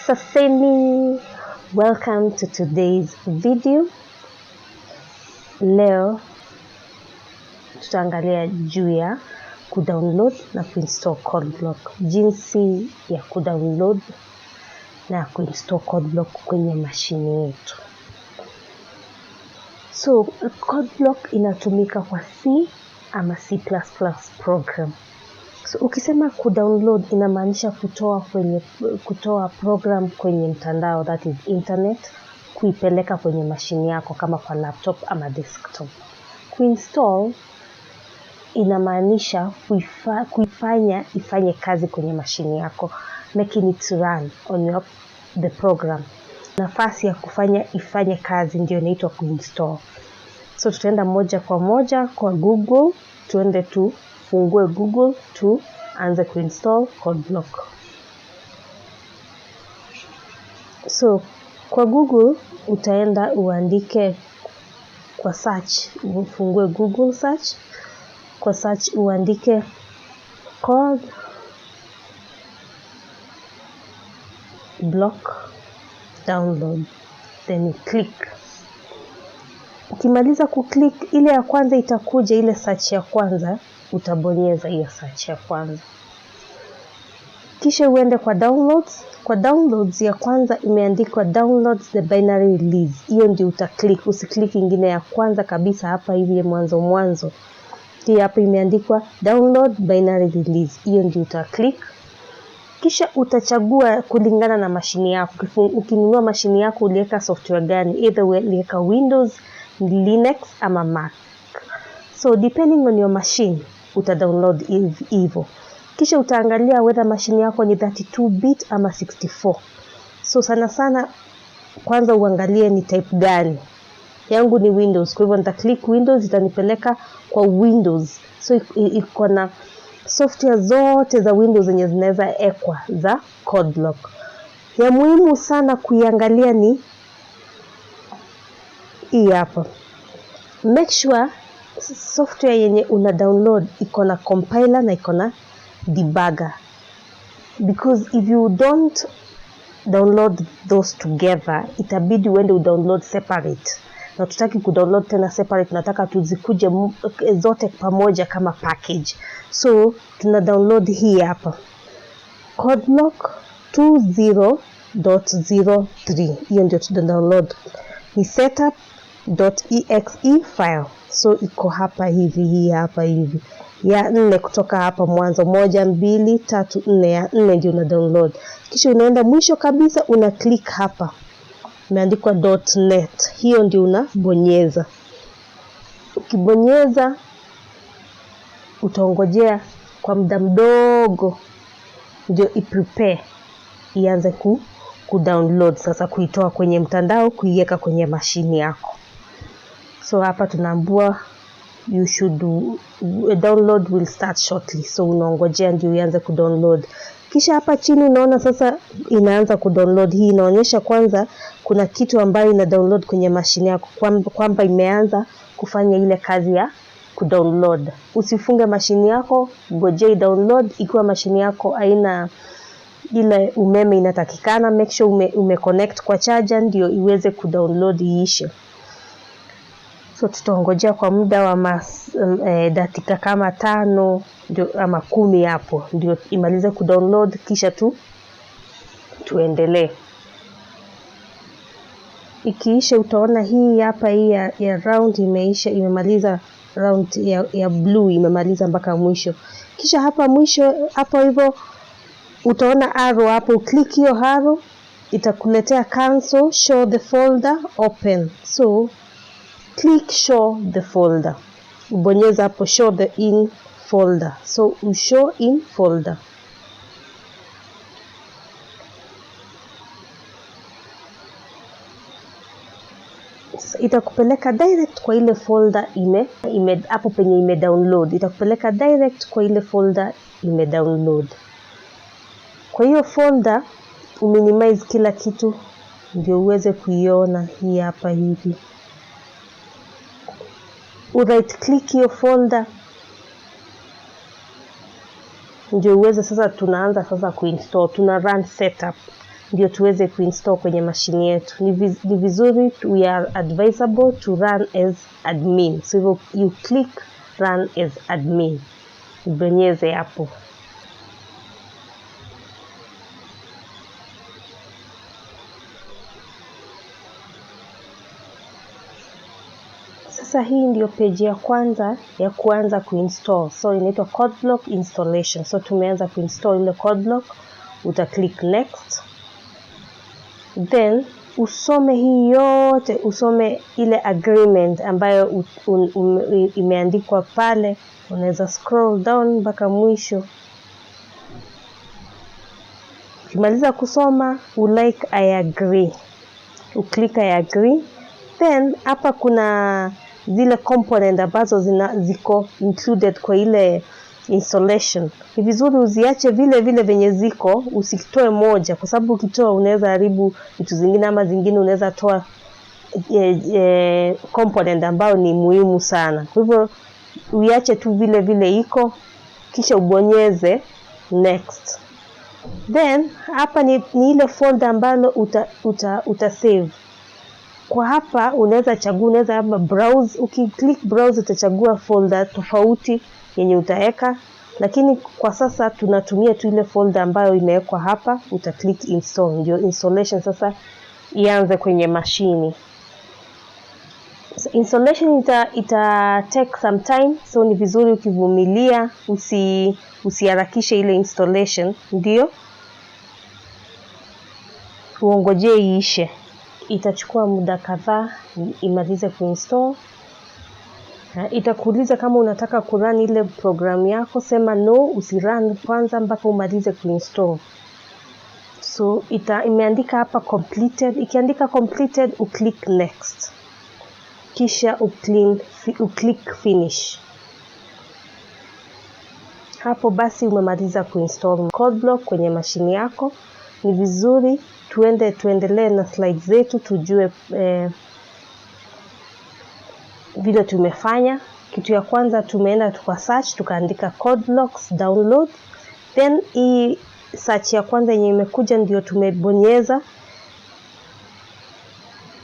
Saseni, welcome to today's video. Leo tutaangalia juu ya kudownload na kuinstall CodeBlocks, jinsi ya kudownload na kuinstall CodeBlocks kwenye mashine yetu. So CodeBlocks inatumika kwa C ama C++ program. So ukisema kudownload inamaanisha kutoa program kwenye mtandao, that is internet, kuipeleka kwenye mashine yako kama kwa laptop ama desktop. Kuinstall inamaanisha kuifanya ifanye kazi kwenye mashine yako, making it run on the program. Nafasi ya kufanya ifanye kazi ndio inaitwa kuinstall. So tutaenda moja kwa moja kwa Google, tuende tufungue Google tuanze kuinstall CodeBlocks. So kwa Google utaenda uandike kwa search, ufungue Google search. Kwa search uandike CodeBlocks download, then click. Ukimaliza kuclick, ile ya kwanza itakuja, ile search ya kwanza utabonyeza hiyo search ya kwanza. Kisha uende kwa downloads. Kwa downloads ya kwanza imeandikwa downloads the binary release. Hiyo ndio utaclick, usiklik ingine ya kwanza kabisa hapa hivi mwanzo. Hii hapa imeandikwa download binary release. Hiyo ndio utaclick. Kisha utachagua kulingana na mashine yako. Ukinunua mashine yako uliweka software gani? Either uliweka Windows, Linux ama Mac. So depending on your machine utadownload hivyo. Kisha utaangalia whether mashine yako ni 32-bit ama 64. So sana kwanza uangalie ni type gani. Yangu ni Windows, kwa hivyo nitaclick Windows, itanipeleka kwa Windows. So iko na software zote za Windows zenye zinaweza ekwa za CodeBlocks. Ya muhimu sana kuiangalia ni hii hapa. Make sure software yenye una download iko na compiler na iko na debugger, because if you don't download those together itabidi uende udownload separate, na tutaki kudownload tena separate, nataka tuzikuje zote pamoja kama package. So tuna download hii hapa CodeBlocks 20.03, hiyo ndio tuna download, ni setup.exe file. So iko hapa hivi, hii hapa hivi ya 4 kutoka hapa mwanzo, 1 2 3 4, ya 4 ndio una download. Kisha unaenda mwisho kabisa una click hapa imeandikwa .net, hiyo ndio unabonyeza. Ukibonyeza utaongojea kwa muda mdogo ndio iprepare ianze kudownload sasa, kuitoa kwenye mtandao kuiweka kwenye mashine yako. So hapa tunaambiwa you should download will start shortly. So unaongojea ndio ianze kudownload. Kisha hapa chini unaona sasa inaanza kudownload. Hii inaonyesha kwanza kuna kitu ambayo ina download kwenye mashine yako, kwamba imeanza kufanya ile kazi ya kudownload. Usifunge mashine yako, ngojea download. Ikiwa mashine yako haina ile umeme inatakikana, make sure umeconnect kwa charger ndio iweze kudownload iishe. So tutaongojea kwa muda wa dakika kama 5 ndio ama 10 hapo ndio imalize kudownload, kisha tuendelee. Ikiisha utaona hii hapa, hii ya round imeisha, imemaliza round ya blue, imemaliza mpaka mwisho. Kisha hapa mwisho hapo hivyo utaona arrow hapo, click hiyo arrow itakuletea cancel, show the folder, open. So click show the folder, ubonyeza hapo show the in folder. So show in folder. Itakupeleka direct kwa ile folder hapo penye ime download, itakupeleka direct kwa ile folder ime download. Kwa hiyo folder uminimize kila kitu ndio uweze kuiona. Hii hapa hivi right click hiyo folder ndio uweze sasa, tunaanza sasa kuinstall, tuna run setup. ndio tuweze kuinstall kwenye mashine yetu. Ni vizuri, we are advisable to run as admin. So you click run as admin, ubonyeze hapo. Sasa hii ndio page ya kwanza ya kuanza kuinstall. So inaitwa CodeBlock installation. So tumeanza kuinstall ile CodeBlock, uta click next. Then usome hii yote, usome ile agreement ambayo imeandikwa pale. Unaweza scroll down mpaka mwisho. Ukimaliza kusoma, like I agree. Uklik I agree. Then hapa kuna zile component ambazo ziko included kwa ile installation. Ni vizuri uziache vile vile venye ziko, usitoe moja, kwa sababu ukitoa unaweza haribu vitu zingine, ama zingine unaweza toa component ambayo ni muhimu sana. Kwa hivyo uiache tu vile vile iko, kisha ubonyeze next. Then hapa ni ile folder ambayo uta save. Kwa hapa unaweza chagua, unaweza hapa browse. Ukiclick browse utachagua folder tofauti yenye utaweka, lakini kwa sasa tunatumia tu ile folder ambayo imewekwa hapa. Uta click install, ndio installation sasa ianze kwenye mashini. So installation ita take some time, so ni vizuri ukivumilia, usiharakishe ile installation, ndio uongoje iishe. Itachukua muda kadhaa imalize kuinstall. Itakuuliza kama unataka kurun ile program yako, sema no, usirun kwanza mpaka umalize kuinstall. So imeandika hapa completed. Ikiandika completed, uklik next. Kisha uklik finish. Hapo basi umemaliza kuinstall CodeBlock kwenye mashini yako. Ni vizuri tuendelee na slides zetu tujue vile tumefanya. Kitu ya kwanza tumeenda search, tukaandika CodeBlocks download. Then hii search ya kwanza yenye imekuja ndio tumebonyeza.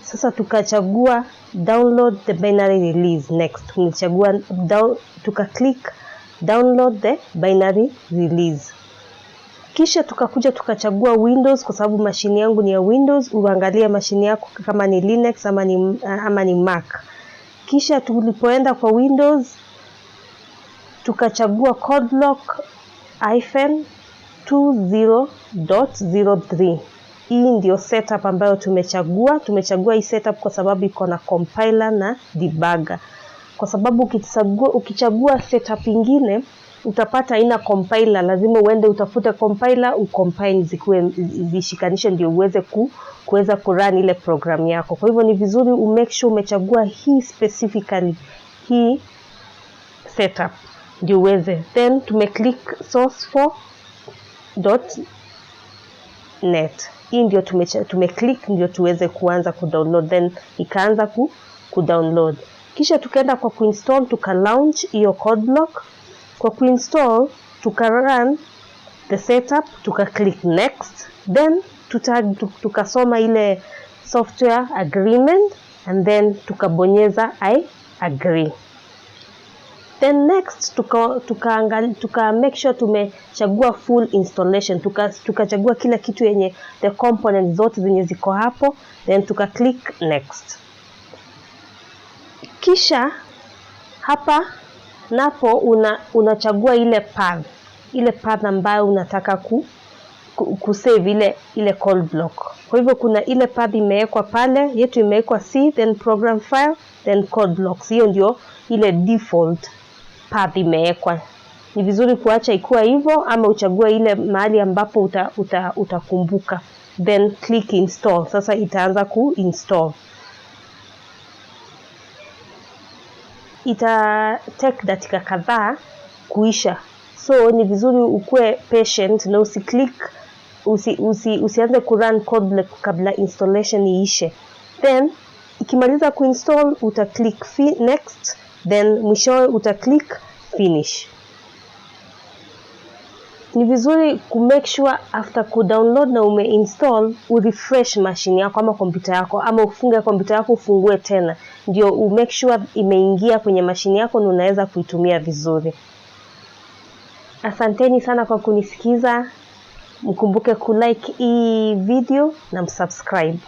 Sasa tukachagua download the binary release next. Tumechagua click download the binary release. Kisha tukakuja tukachagua Windows, kwa sababu mashini yangu ni ya Windows. Uangalie mashini yako kama ni Linux ama ni Mac. Kisha tulipoenda kwa Windows, tukachagua CodeBlock -20.03. Hii ndio setup ambayo tumechagua. Tumechagua hii setup kwa sababu iko na compiler na debugger. Kwa sababu ukichagua setup ingine utapata ina compiler, lazima uende utafute compiler, ucompile zishikanishe ndio kuweza kurun ile program yako. Kwa hivyo ni vizuri make sure umechagua hii specifically, hii setup ndio uweze. Then tumeclick source4.net. Hii ndio tumeclick ndio tuweze kuanza kudownload. Then ikaanza kudownload. Kisha tukaenda kwa kuinstall, tukalaunch hiyo CodeBlock. Kwa kuinstall, tukarun the setup, click next. Then tukasoma ile software agreement, and then tukabonyeza I agree. Then next tuka make sure tumechagua full installation. Tukachagua kila kitu yenye the components zote zenye ziko hapo, then click next. Kisha hapa napo unachagua ile path ambayo unataka kusave ile CodeBlock. Kwa hivyo kuna ile path imewekwa pale, yetu imewekwa C, then program file, then CodeBlocks. Hiyo ndio ile default path imewekwa. Ni vizuri kuacha ikuwa hivyo, ama uchague ile mahali ambapo utakumbuka. Then click install. Sasa itaanza kuinstall. Ita take dakika kadhaa kuisha. So ni vizuri ukue patient na usianze kurun CodeBlock kabla installation iishe. Then ikimaliza kuinstall click next, then mwishowe click finish. Ni vizuri make sure after download na umeinstall urefresh machine yako ama kompyuta yako, ama ufunge kompyuta yako ufungue tena, ndio make sure imeingia kwenye machine yako na unaweza kuitumia vizuri. Asanteni sana kwa kunisikiza. Mkumbuke kulike hii video na msubscribe.